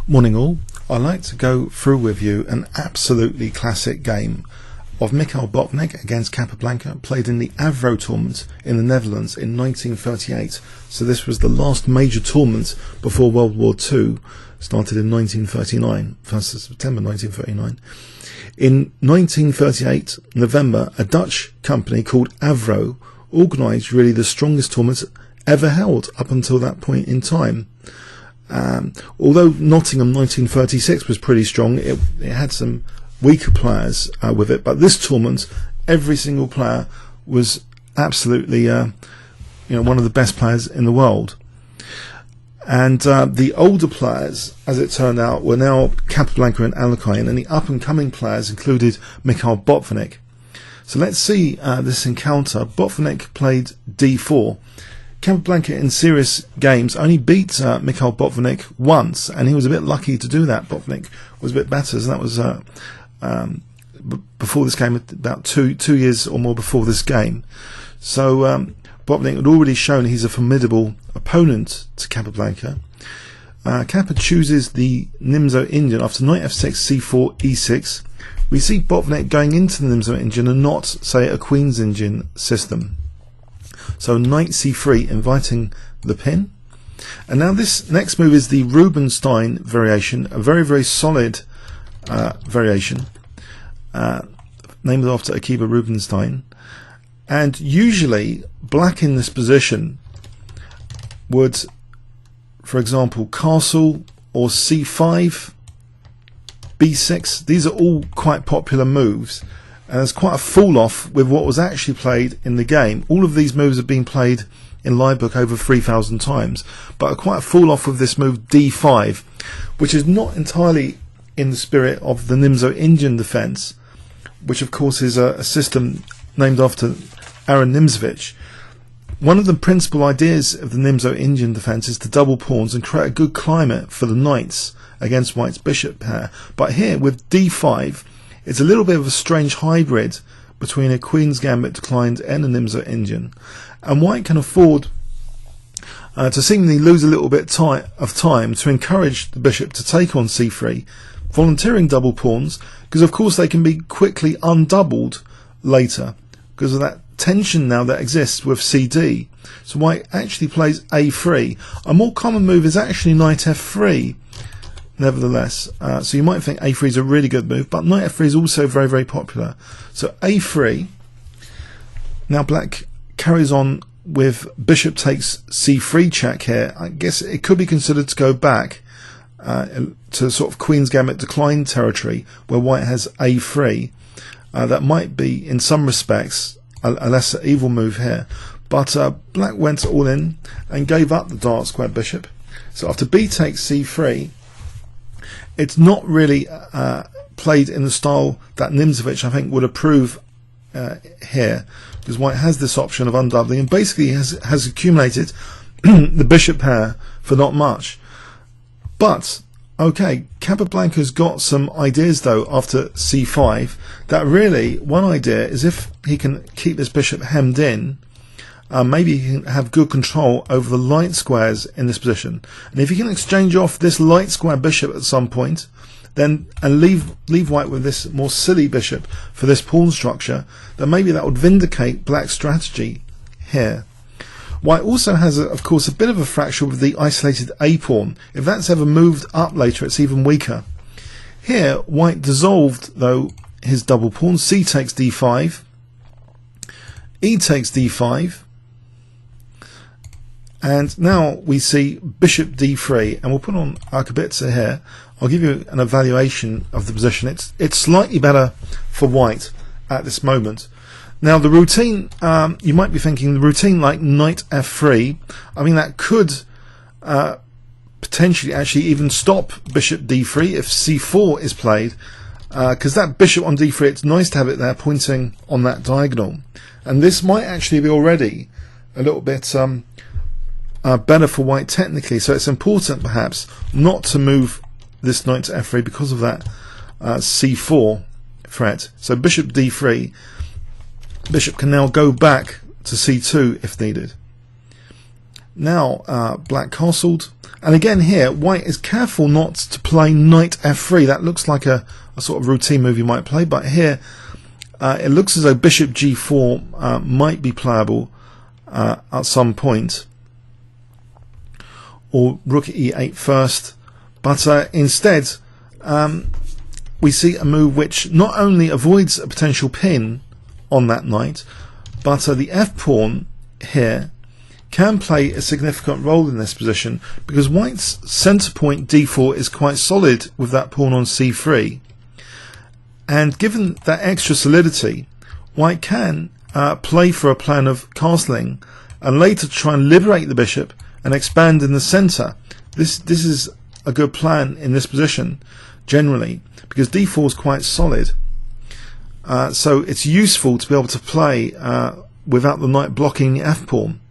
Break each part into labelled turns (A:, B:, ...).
A: Morning all. I'd like to go through with you an absolutely classic game of Mikhail Botvinnik against Capablanca, played in the AVRO tournament in the Netherlands in 1938. So this was the last major tournament before World War II, started in 1939, 1st of September 1939. In 1938, November, a Dutch company called AVRO organised really the strongest tournament ever held up until that point in time. Although Nottingham 1936 was pretty strong, it had some weaker players with it, but this tournament, every single player was absolutely one of the best players in the world. And the older players, as it turned out, were now Capablanca and Alyekhin, and the up-and-coming players included Mikhail Botvinnik. So let's see this encounter. Botvinnik played d4. Capablanca in serious games only beat Mikhail Botvinnik once, and he was a bit lucky to do that. Botvinnik was a bit better, so that was before this game, about two years or more before this game. So Botvinnik had already shown he's a formidable opponent to Capablanca. Capa chooses the Nimzo Indian after knight f6, c4, e6. We see Botvinnik going into the Nimzo Indian and not, say, a Queen's Indian system. So knight c3, inviting the pin. And now this next move is the Rubinstein variation, a very, very solid variation, named after Akiba Rubinstein. And usually black in this position would, for example, castle or c5, b6. These are all quite popular moves. And there's quite a fall off with what was actually played in the game. All of these moves have been played in live book over 3,000 times, but quite a fall off with this move d5, which is not entirely in the spirit of the Nimzo Indian defense, which of course is a system named after Aaron Nimzovich. One of the principal ideas of the Nimzo Indian defense is to double pawns and create a good climate for the knights against white's bishop pair. But here with d5, it's a little bit of a strange hybrid between a Queen's Gambit declined and a Nimzo Indian, and white can afford to seemingly lose a little bit of time to encourage the bishop to take on c3, volunteering double pawns, because of course they can be quickly undoubled later because of that tension now that exists with cd. So white actually plays a3. A more common move is actually knight f3. Nevertheless, so you might think a3 is a really good move, but knight f3 is also very, very popular. So a3. Now black carries on with bishop takes c3 check here. I guess it could be considered to go back to sort of Queen's Gambit decline territory, where white has a3. That might be, in some respects, a less evil move here. But black went all in and gave up the dark square bishop. So after b takes c3, it's not really played in the style that Nimzovich, I think, would approve here, because white has this option of undoubling and basically has accumulated the bishop pair for not much. But okay, Capablanca's got some ideas though after c5 that really, one idea is if he can keep this bishop hemmed in, maybe he can have good control over the light squares in this position. And if he can exchange off this light square bishop at some point, then and leave white with this more silly bishop for this pawn structure, then maybe that would vindicate black's strategy here. White also has, of course, a bit of a fracture with the isolated a pawn. If that's ever moved up later, it's even weaker. Here, white dissolved, though, his double pawn. C takes d5. E takes d5. And now we see bishop d3, and we'll put on Archibitza here. I'll give you an evaluation of the position. It's slightly better for white at this moment. Now the routine, you might be thinking the routine like knight f3, I mean that could potentially actually even stop bishop d3 if c4 is played, because that bishop on d3, it's nice to have it there pointing on that diagonal. And this might actually be already a little bit better for white technically, so it's important perhaps not to move this knight to f3 because of that c4 threat. So bishop d3, bishop can now go back to c2 if needed. Now black castled, and again here white is careful not to play knight f3. That looks like a sort of routine move you might play, but here it looks as though bishop g4 might be playable at some point, or rook e8 first, but instead we see a move which not only avoids a potential pin on that knight, but the f pawn here can play a significant role in this position, because white's centre point d4 is quite solid with that pawn on c3, and given that extra solidity, white can play for a plan of castling and later try and liberate the bishop and expand in the centre. This is a good plan in this position generally, because d4 is quite solid, so it's useful to be able to play without the knight blocking the f pawn.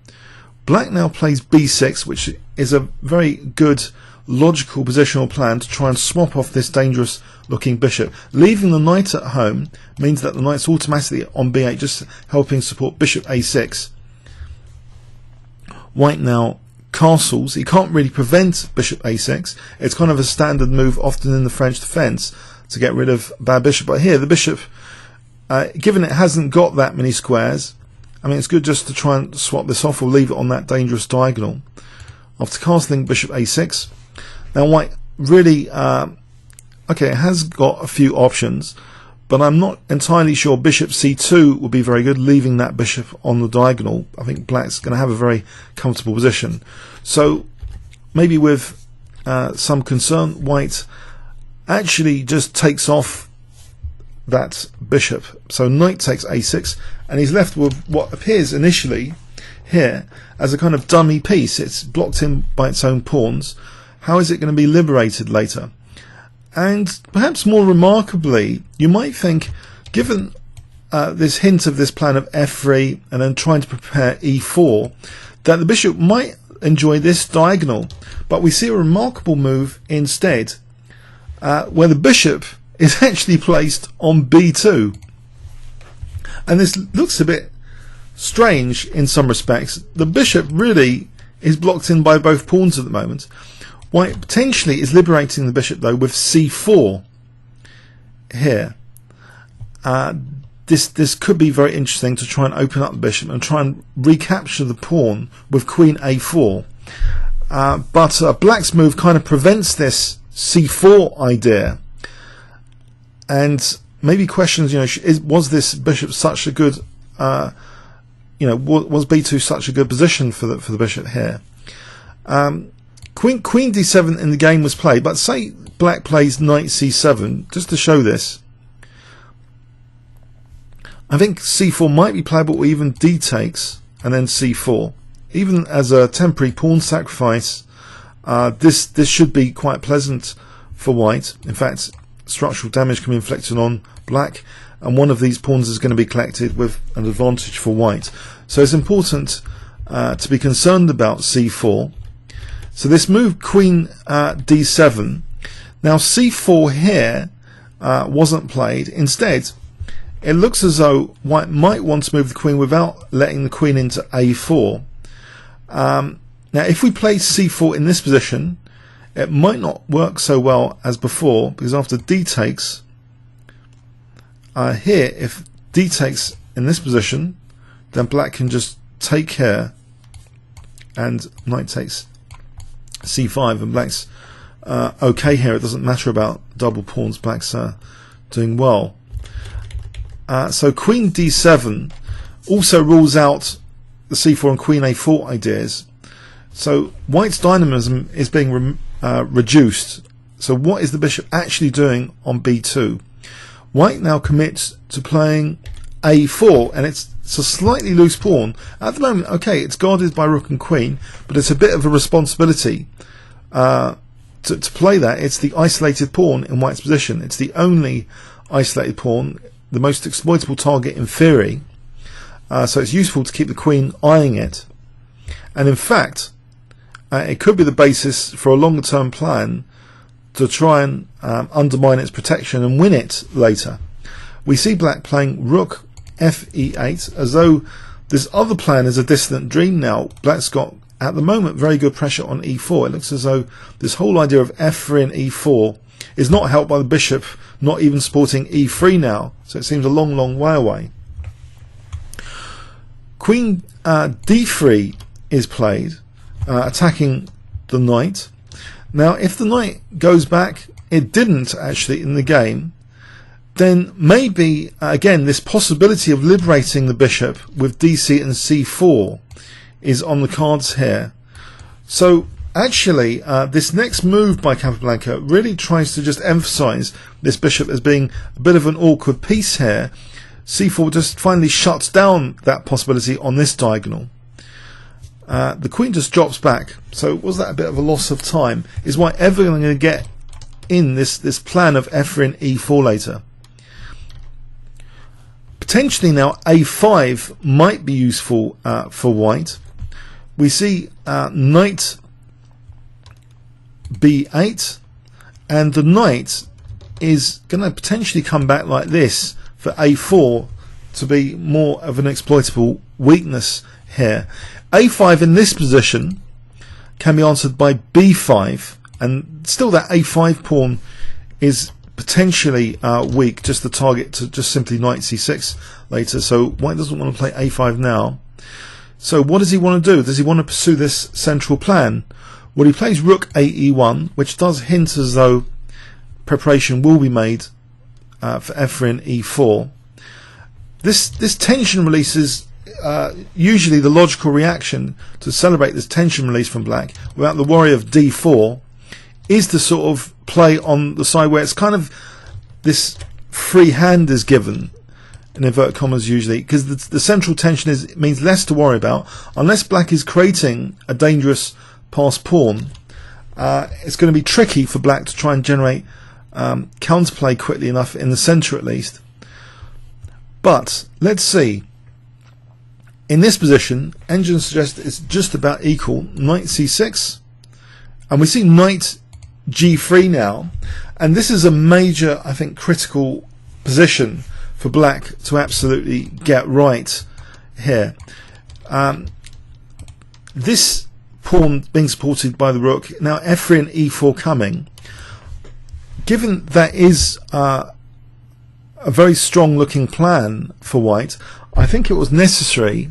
A: Black now plays b6, which is a very good logical positional plan to try and swap off this dangerous looking bishop. Leaving the knight at home means that the knight's automatically on b8, just helping support bishop a6. White now castles. He can't really prevent bishop a6. It's kind of a standard move often in the French defence to get rid of bad bishop, but here the bishop, given it hasn't got that many squares, I mean, it's good just to try and swap this off or leave it on that dangerous diagonal. After castling bishop a6, now white really, okay, it has got a few options, but I'm not entirely sure bishop c2 would be very good, leaving that bishop on the diagonal. I think black's going to have a very comfortable position. So maybe with some concern, white actually just takes off that bishop. So knight takes a6, and he's left with what appears initially here as a kind of dummy piece. It's blocked in by its own pawns. How is it going to be liberated later? And perhaps more remarkably, you might think, given this hint of this plan of f3 and then trying to prepare e4, that the bishop might enjoy this diagonal. But we see a remarkable move instead, where the bishop is actually placed on b2. And this looks a bit strange in some respects. The bishop really is blocked in by both pawns at the moment. White potentially is liberating the bishop though with c4 here. This could be very interesting to try and open up the bishop and try and recapture the pawn with queen a4. But black's move kind of prevents this c4 idea, and maybe questions, was this bishop such a good, was b2 such a good position for the bishop here? Queen d7 in the game was played, but say black plays knight c7, just to show this. I think c4 might be playable, or even d takes and then c4. Even as a temporary pawn sacrifice, this should be quite pleasant for white. In fact, structural damage can be inflicted on black, and one of these pawns is going to be collected with an advantage for white. So it's important to be concerned about c4. So this move, queen d7. Now c4 here wasn't played. Instead, it looks as though white might want to move the queen without letting the queen into a4. Now if we play c4 in this position, it might not work so well as before, because after d takes, here if d takes in this position, then black can just take here and knight takes c5, and black's okay here. It doesn't matter about double pawns. Black's doing well. So queen d7 also rules out the c4 and queen a4 ideas. So white's dynamism is being reduced. So what is the bishop actually doing on b2? White now commits to playing a4, and it's a slightly loose pawn at the moment. Okay, it's guarded by rook and queen, but it's a bit of a responsibility to play that. It's the isolated pawn in white's position. It's the only isolated pawn, the most exploitable target in theory. So it's useful to keep the queen eyeing it, and in fact it could be the basis for a longer term plan to try and undermine its protection and win it later. We see black playing rook fe8 as though this other plan is a distant dream now. Black's got at the moment, very good pressure on e4. It looks as though this whole idea of f3 and e4 is not helped by the bishop not even supporting e3 now, so it seems a long way away. Queen d3 is played, attacking the knight. Now if the knight goes back, it didn't actually in the game, then maybe again this possibility of liberating the bishop with dc and c4 is on the cards here. So actually this next move by Capablanca really tries to just emphasize this bishop as being a bit of an awkward piece here. c4 just finally shuts down that possibility on this diagonal. The queen just drops back, so was that a bit of a loss of time? Is White ever going to get in this plan of f3 and e4 later? Potentially now a5 might be useful for White. We see knight b8, and the knight is going to potentially come back like this for a4 to be more of an exploitable weakness here. a5 in this position can be answered by b5, and still that a5 pawn is potentially weak, just the target to just simply knight c6 later. So White doesn't want to play a5 now. So what does he want to do? Does he want to pursue this central plan? Well, he plays rook ae1, which does hint as though preparation will be made for f3 and e4. This tension release is usually the logical reaction to celebrate this tension release from Black without the worry of d4 is to sort of play on the side where it's kind of this free hand is given, in inverted commas usually, because the central tension means less to worry about. Unless Black is creating a dangerous passed pawn, it's going to be tricky for Black to try and generate counterplay quickly enough in the centre at least. But let's see. In this position, engine suggests it's just about equal. Knight c6, and we see knight g3 now, and this is a major, I think, critical position for Black to absolutely get right here. This pawn being supported by the rook, now f3 and e4 coming. Given that is a very strong looking plan for White, I think it was necessary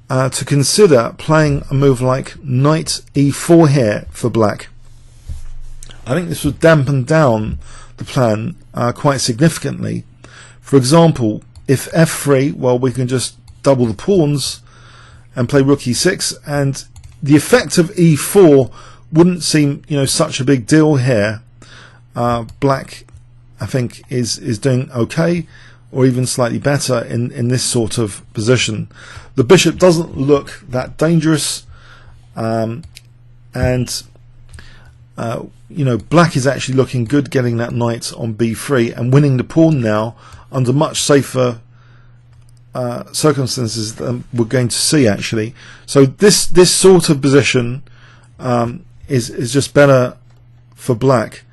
A: to consider playing a move like knight e4 here for Black. I think this would dampen down the plan quite significantly. For example, if f3, well, we can just double the pawns and play rook e6, and the effect of e4 wouldn't seem, such a big deal here. Black, I think, is doing okay, or even slightly better in this sort of position. The bishop doesn't look that dangerous, and Black is actually looking good, getting that knight on b3 and winning the pawn now under much safer circumstances than we're going to see actually. So this sort of position is just better for Black.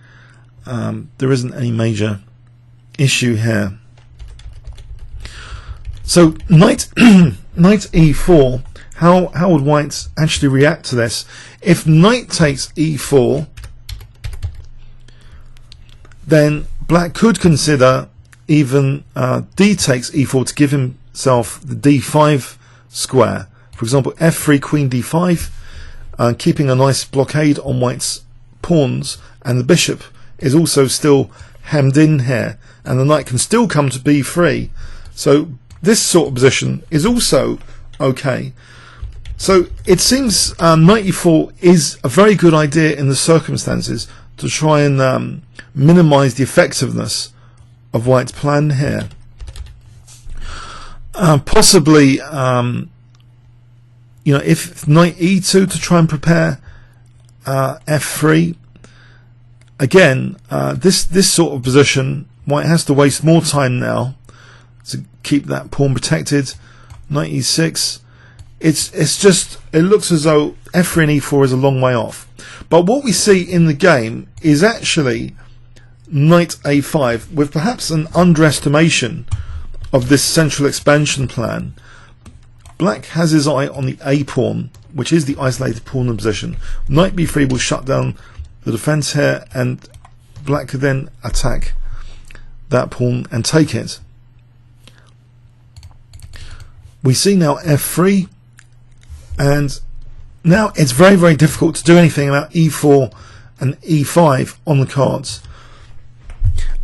A: There isn't any major issue here. So knight e4, how would White actually react to this? If knight takes e4, then Black could consider even d takes e4 to give himself the d5 square. For example, f3 queen d5, keeping a nice blockade on White's pawns, and the bishop is also still hemmed in here, and the knight can still come to b3. So this sort of position is also okay. So it seems knight e4 is a very good idea in the circumstances to try and minimize the effectiveness of White's plan here. Possibly, if knight e2 to try and prepare f3. Again, this sort of position, White has to waste more time now to keep that pawn protected. Knight e6. It looks as though f3 and e4 is a long way off. But what we see in the game is actually knight a5 with perhaps an underestimation of this central expansion plan. Black has his eye on the a pawn which is the isolated pawn in position. Knight b3 will shut down the defense here, and black could then attack that pawn and take it. We see now f3, and now it's very, very difficult to do anything about e4 and e5 on the cards.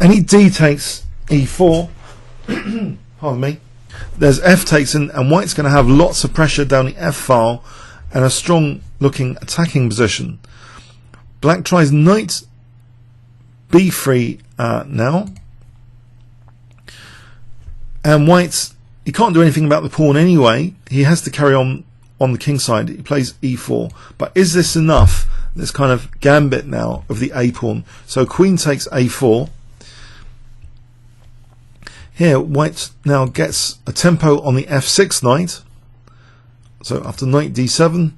A: Any d takes e4, pardon me, there's f takes, and white's going to have lots of pressure down the f file and a strong looking attacking position. Black tries knight b3 now, and white, he can't do anything about the pawn anyway. He has to carry on the king side. He plays e4, but is this enough? This kind of gambit now of the a pawn. So queen takes a4. Here white now gets a tempo on the f6 knight. So after knight d7,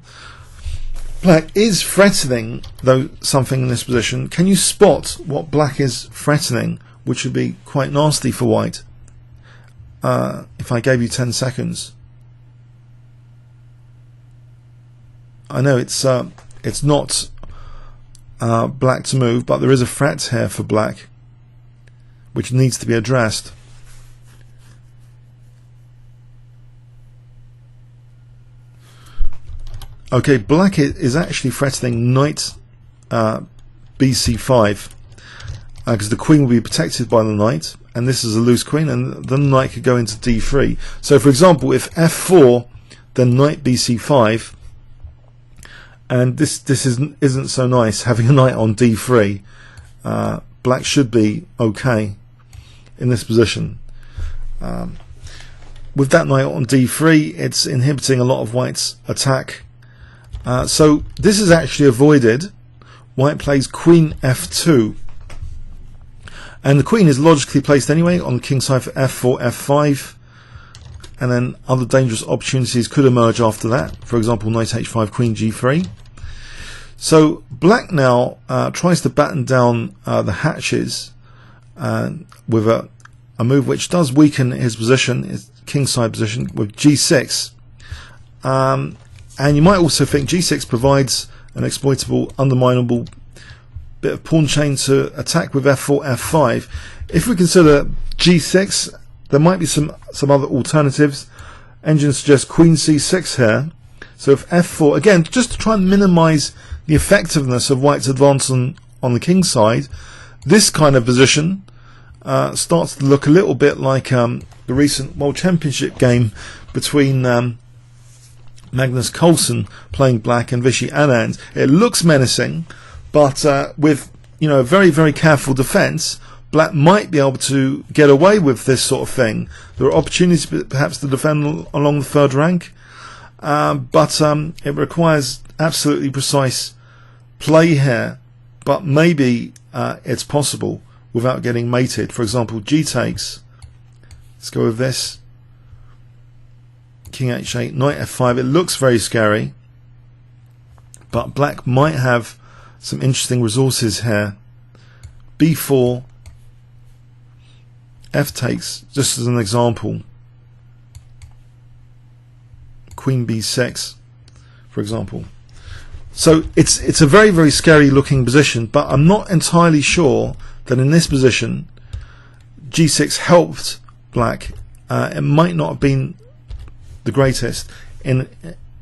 A: black is threatening though something in this position. Can you spot what black is threatening, which would be quite nasty for white? If I gave you 10 seconds. I know it's not black to move, but there is a threat here for black which needs to be addressed. Okay, black is actually threatening knight bc5 because the queen will be protected by the knight, and this is a loose queen, and the knight could go into d3. So for example, if f4, then knight bc5, and this isn't so nice having a knight on d3. Black should be okay in this position. With that knight on d3, it's inhibiting a lot of white's attack. So this is actually avoided. White plays queen f2, and the queen is logically placed anyway on the king side for f4, f5, and then other dangerous opportunities could emerge after that. For example, knight h5, queen g3. So black now tries to batten down the hatches with a move which does weaken his position, his king side position, with g6. And you might also think g6 provides an exploitable, underminable bit of pawn chain to attack with f4, f5. If we consider g6, there might be some other alternatives. Engine suggests queen c6 here. So if f4, again, just to try and minimize the effectiveness of white's advance on the king side, this kind of position starts to look a little bit like the recent World Championship game between Magnus Carlsen playing black and Vichy Anand. It looks menacing, but with a very, very careful defense, black might be able to get away with this sort of thing. There are opportunities perhaps to defend along the third rank, but it requires absolutely precise play here, but maybe it's possible without getting mated. For example, g takes. Let's go with this. King h8, knight f5. It looks very scary, but black might have some interesting resources here. b4, f takes, just as an example. Queen b6, for example. So it's a very, very scary looking position, but I'm not entirely sure that in this position g6 helped black. It might not have been the greatest in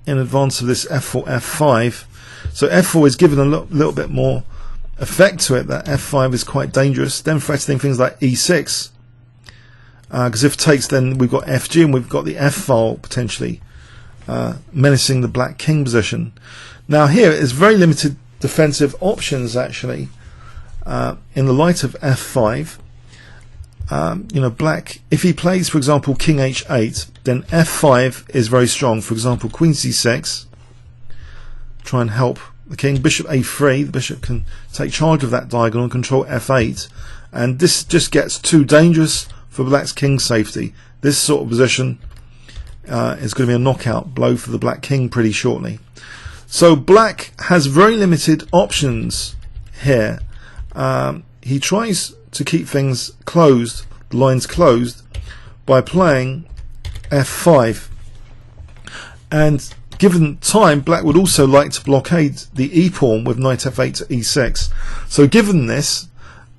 A: advance of this f4, f5. So f4 is given a little bit more effect to it. That f5 is quite dangerous, then threatening things like e6, because if takes, then we've got fg and we've got the f file potentially menacing the black king position. Now here is very limited defensive options actually in the light of f5. Black, if he plays, for example, king h8, then f5 is very strong. For example, queen c6, try and help the king. Bishop a3, the bishop can take charge of that diagonal and control f8, and this just gets too dangerous for black's king safety. This sort of position is going to be a knockout blow for the black king pretty shortly. So black has very limited options here. He tries to keep things closed, the lines closed, by playing f5, and given time, black would also like to blockade the e-pawn with knight f8 to e6. So given this,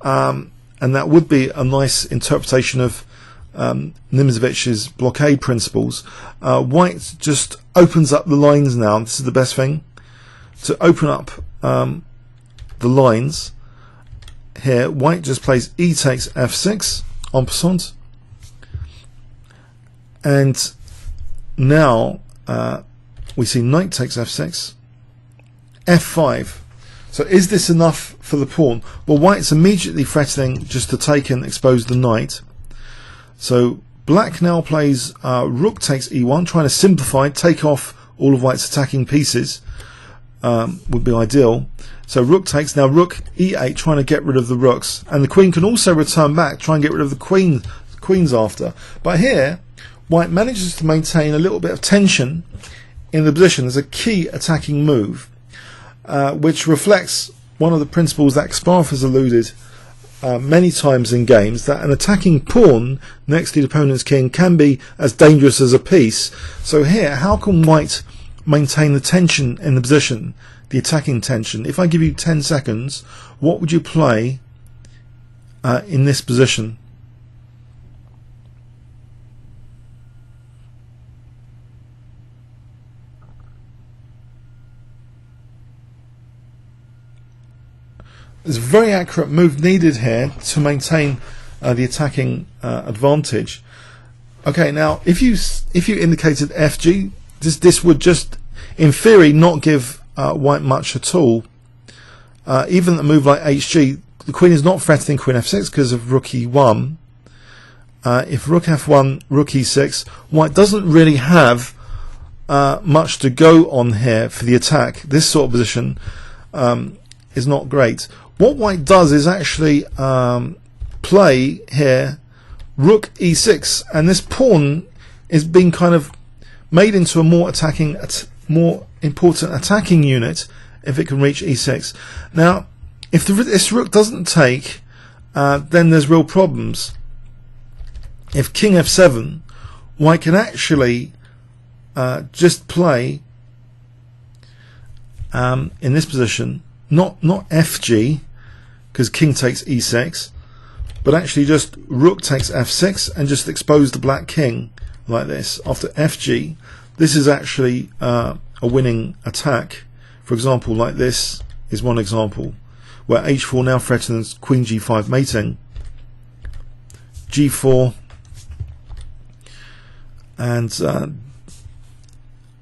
A: and that would be a nice interpretation of Nimzovich's blockade principles, white just opens up the lines now. This is the best thing, to open up the lines here. White just plays e takes f6 en passant, and now we see knight takes f6, f5. So is this enough for the pawn? Well, white's immediately threatening just to take and expose the knight. So black now plays rook takes e1, trying to simplify, take off all of white's attacking pieces. Would be ideal. So rook takes, now rook e8, trying to get rid of the rooks, and the queen can also return back, try and get rid of the queens after. But here white manages to maintain a little bit of tension in the position. There's a key attacking move, which reflects one of the principles that Kasparov has alluded many times in games, that an attacking pawn next to the opponent's king can be as dangerous as a piece. So here, how can white maintain the tension in the position, the attacking tension? If I give you 10 seconds, what would you play in this position? There's a very accurate move needed here to maintain the attacking advantage. Okay, now if you indicated FG, this would just, in theory, not give white much at all. Even a move like HG, the queen is not threatening queen f6 because of rook e1. If rook f1, rook e6, white doesn't really have much to go on here for the attack. This sort of position is not great. What white does is actually play here rook e6, and this pawn is being kind of made into a more important attacking unit if it can reach e6. Now, if this rook doesn't take, then there's real problems. If king f7, white can actually just play in this position, not FG, because king takes e6, but actually just rook takes f6 and just expose the black king like this. After FG, this is actually a winning attack. For example, like this is one example where h4 now threatens queen g5 mating, g4, and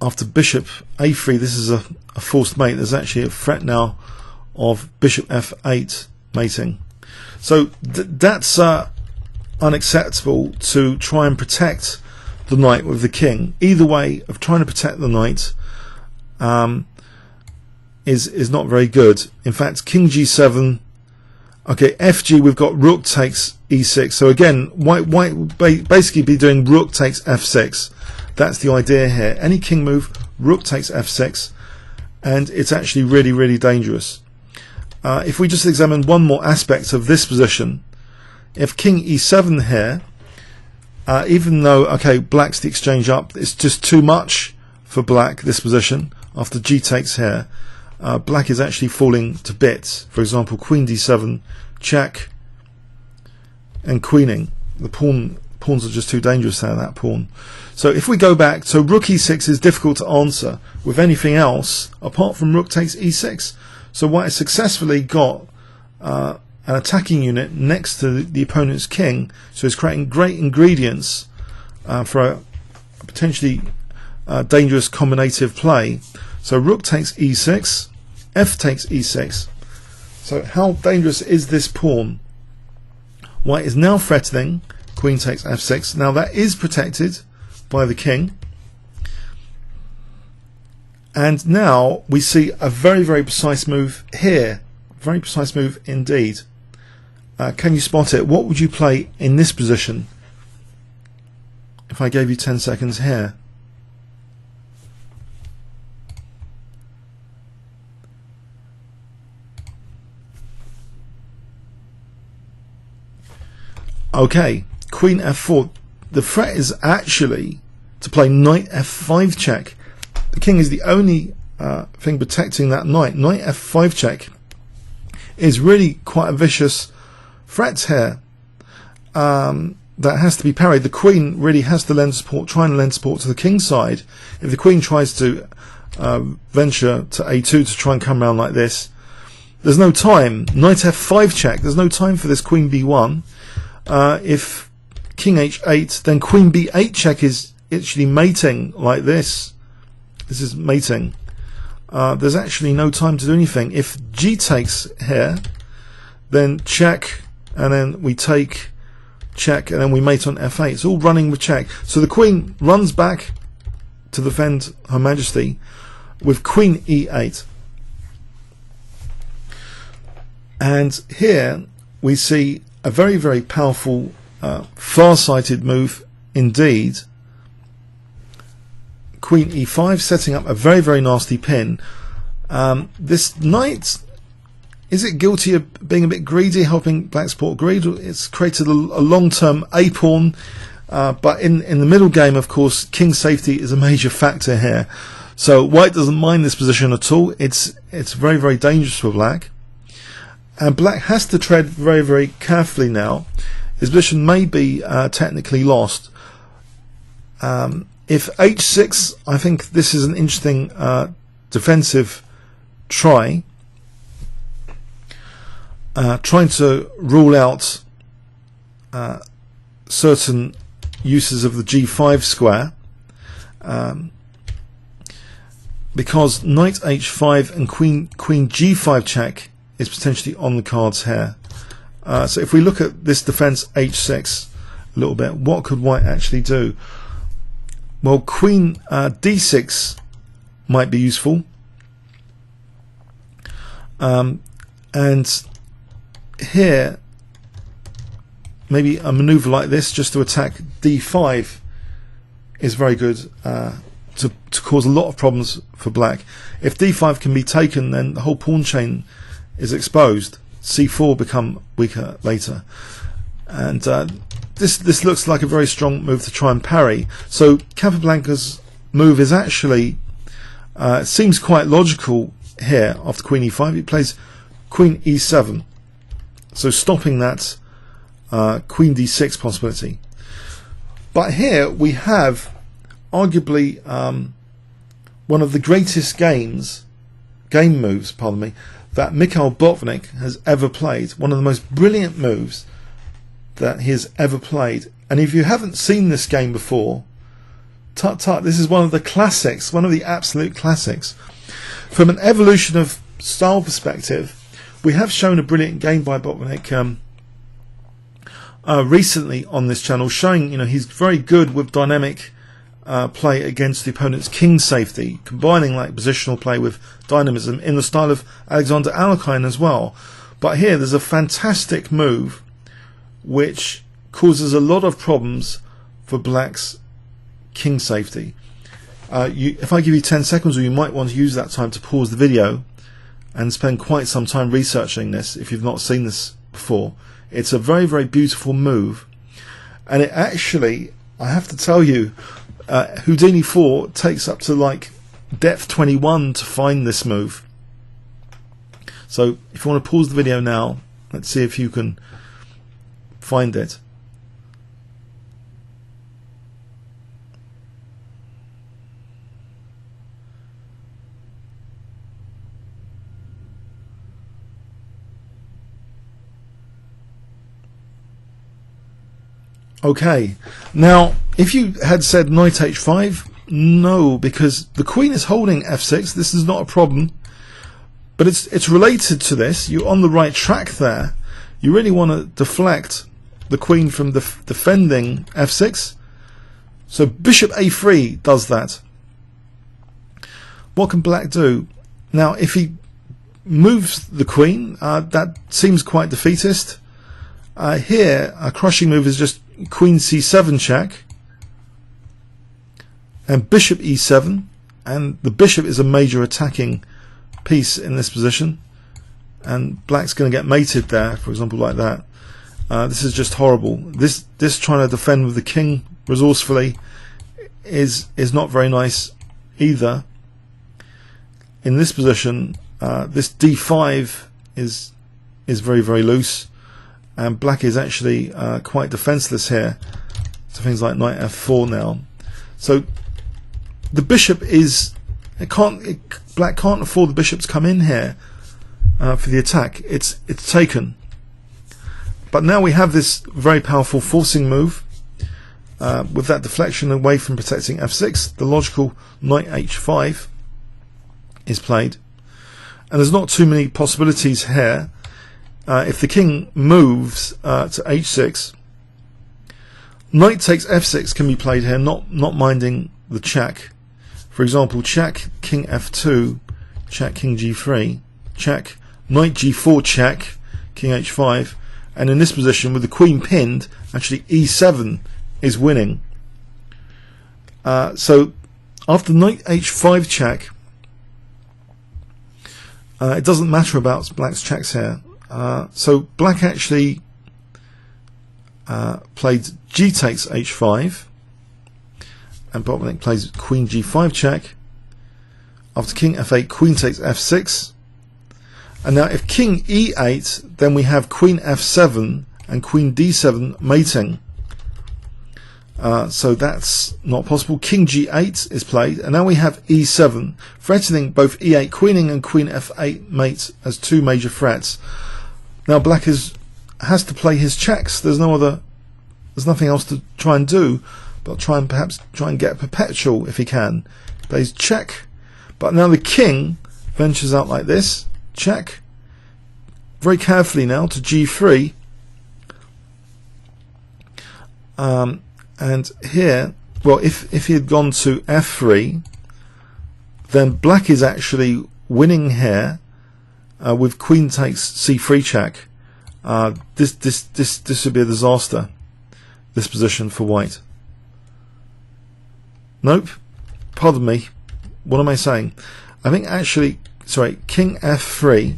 A: after bishop a3, this is a forced mate. There's actually a threat now of bishop f8 mating. So that's unacceptable, to try and protect the knight with the king. Either way of trying to protect the knight is not very good. In fact, king g7, okay, FG, we've got rook takes e6. So again, white would basically be doing rook takes f6. That's the idea here. Any king move, rook takes f6, and it's actually really, really dangerous. If we just examine one more aspect of this position, if king e7 here, even though, okay, black's the exchange up, it's just too much for black, this position. After g takes here, black is actually falling to bits. For example, queen d7, check, and queening. The pawns are just too dangerous there, that pawn. So if we go back, so rook e6 is difficult to answer with anything else apart from rook takes e6. So white has successfully got an attacking unit next to the opponent's king, so it's creating great ingredients for a potentially dangerous combinative play. So rook takes e6, f takes e6. So how dangerous is this pawn? White is now threatening queen takes f6. Now that is protected by the king. And now we see a very, very precise move here. Very precise move indeed. Can you spot it? What would you play in this position if I gave you 10 seconds here? Okay, queen f4. The threat is actually to play knight f5 check. the king is the only thing protecting that knight. Knight f5 check is really quite a vicious threat here that has to be parried. The queen really has to lend support, try and lend support to the king's side. If the queen tries to venture to a2 to try and come around like this, there's no time. Knight f5 check, there's no time for this queen b1. If king h8, then queen b8 check is actually mating like this. This is mating. There's actually no time to do anything. If g takes here, then check, and then we take, check, and then we mate on f8. It's all running with check. So the queen runs back to defend Her Majesty with queen e8. And here we see a very, very powerful, far-sighted move indeed. Queen e5, setting up a very, very nasty pin. This knight, is it guilty of being a bit greedy, helping black support greed? It's created a long-term a-pawn, but in the middle game, of course, king safety is a major factor here. So white doesn't mind this position at all. It's very, very dangerous for black. And black has to tread very, very carefully now. His position may be technically lost. If h6, I think this is an interesting defensive try. Trying to rule out certain uses of the g5 square. Because knight h5 and queen g5 check is potentially on the cards here. So if we look at this defense h6 a little bit, what could white actually do? Well, queen d6 might be useful, and here maybe a maneuver like this just to attack d5 is very good to cause a lot of problems for black. If d5 can be taken, then the whole pawn chain is exposed. c4 become weaker later, and this looks like a very strong move to try and parry. So Capablanca's move is actually seems quite logical here. After queen e5, he plays queen e7, so stopping that queen d6 possibility. But here we have arguably one of the greatest game moves, pardon me, that Mikhail Botvinnik has ever played. One of the most brilliant moves that he has ever played. And if you haven't seen this game before, tut tut, this is one of the classics, one of the absolute classics. From an evolution of style perspective, we have shown a brilliant game by Botvinnik recently on this channel, showing he's very good with dynamic play against the opponent's king safety, combining like positional play with dynamism in the style of Alexander Alyekhin as well. But here there's a fantastic move which causes a lot of problems for black's king safety. If I give you 10 seconds, or you might want to use that time to pause the video and spend quite some time researching this if you've not seen this before. It's a very, very beautiful move, and it actually, I have to tell you, Houdini 4 takes up to like depth 21 to find this move. So if you want to pause the video now, let's see if you can find it. Okay, now if you had said knight h5, no, because the queen is holding f6. This is not a problem, but it's related to this. You're on the right track there. You really want to deflect the queen from defending f6. So bishop a3 does that. What can black do? Now, if he moves the queen, that seems quite defeatist. Here, a crushing move is just queen c7 check and bishop e7, and the bishop is a major attacking piece in this position, and black's going to get mated there, for example, like that. This is just horrible. This trying to defend with the king resourcefully is not very nice either. in this position, this d5 is very, very loose, and black is actually quite defenseless here. So things like knight f4 now. So the bishop black can't afford the bishop to come in here for the attack. It's taken. But now we have this very powerful forcing move with that deflection away from protecting f6. The logical knight h5 is played, and there's not too many possibilities here. If the king moves to h6, knight takes f6 can be played here, not minding the check. For example, check king f2, check king g3, check knight g4, check king h5, and in this position with the queen pinned, actually e7 is winning. So after knight h5 check, it doesn't matter about black's checks here. So black actually played g takes h5, and Botvinnik plays queen g5 check. After king f8, queen takes f6, and now if king e8, then we have queen f7 and queen d7 mating. So that's not possible. King g8 is played, and now we have e7, threatening both e8 queening and queen f8 mate as two major threats. Now black has to play his checks. There's nothing else to try and do, but perhaps try and get a perpetual if he can. Plays check, but now the king ventures out like this. Check. Very carefully now to g3. And here, well, if he had gone to f3, then black is actually winning here with queen takes c3 check. This would be a disaster, this position for white. Nope, pardon me, what am I saying? I think actually, sorry, king f3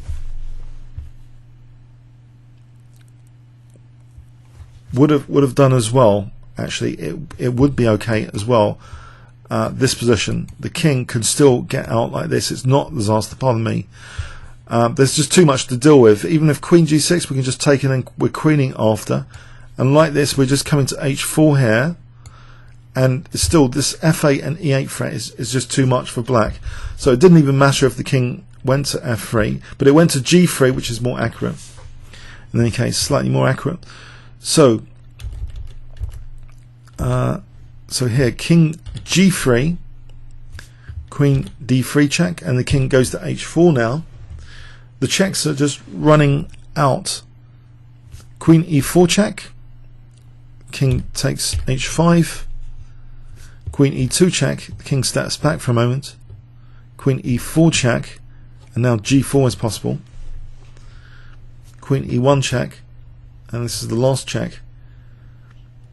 A: would have done as well. Actually, it would be okay as well. This position, the king can still get out like this. It's not a disaster, pardon me. There's just too much to deal with. Even if queen g6, we can just take it and we're queening after. And like this, we're just coming to h4 here. And still, this f8 and e8 threat is just too much for black. So it didn't even matter if the king went to f3, but it went to g3, which is more accurate. In any case, slightly more accurate. So here, king g3, queen d3 check, and the king goes to h4 now. The checks are just running out. Queen e4 check, king takes h5, queen e2 check, the king steps back for a moment, queen e4 check, and now g4 is possible. Queen e1 check, and this is the last check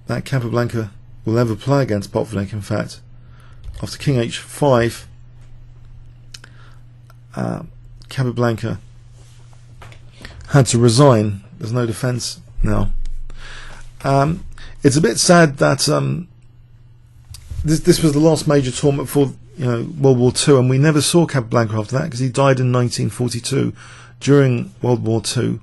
A: that Capablanca will ever play against Botvinnik. In fact, after king h5, Capablanca had to resign. There's no defense now. It's a bit sad that this was the last major tournament for World War II, and we never saw Capablanca after that because he died in 1942 during World War II.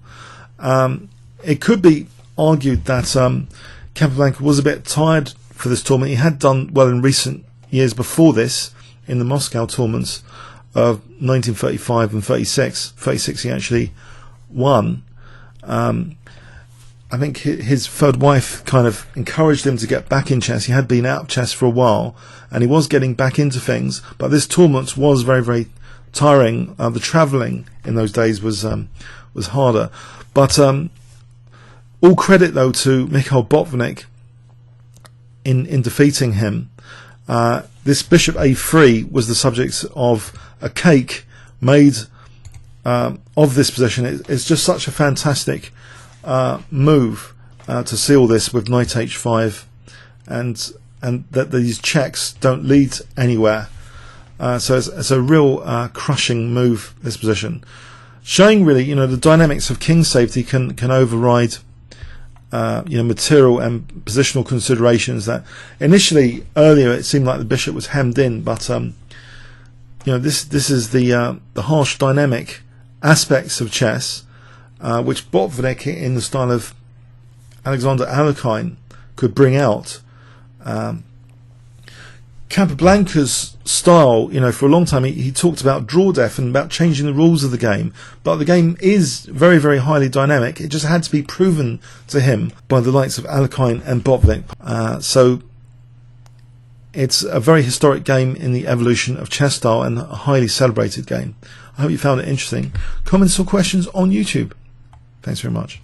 A: It could be argued that Capablanca was a bit tired for this tournament. He had done well in recent years before this in the Moscow tournaments of 1935 and 36. 36 he actually won. I think his third wife kind of encouraged him to get back in chess. He had been out of chess for a while, and he was getting back into things. But this tournament was very, very tiring. The travelling in those days was harder. But all credit though to Mikhail Botvinnik in defeating him. This bishop a3 was the subject of a cake made of this position. It's just such a fantastic move to seal this with knight h5, and that these checks don't lead anywhere. So it's a real crushing move, this position, showing really the dynamics of king safety can override material and positional considerations. That initially earlier it seemed like the bishop was hemmed in, but this is the harsh dynamic aspects of chess, which Botvinnik, in the style of Alexander Alyekhin, could bring out. Capablanca's style, for a long time he talked about draw def and about changing the rules of the game, but the game is very, very highly dynamic. It just had to be proven to him by the likes of Alyekhin and Botvinnik. So it's a very historic game in the evolution of chess style and a highly celebrated game. I hope you found it interesting. Comments or questions on YouTube. Thanks very much.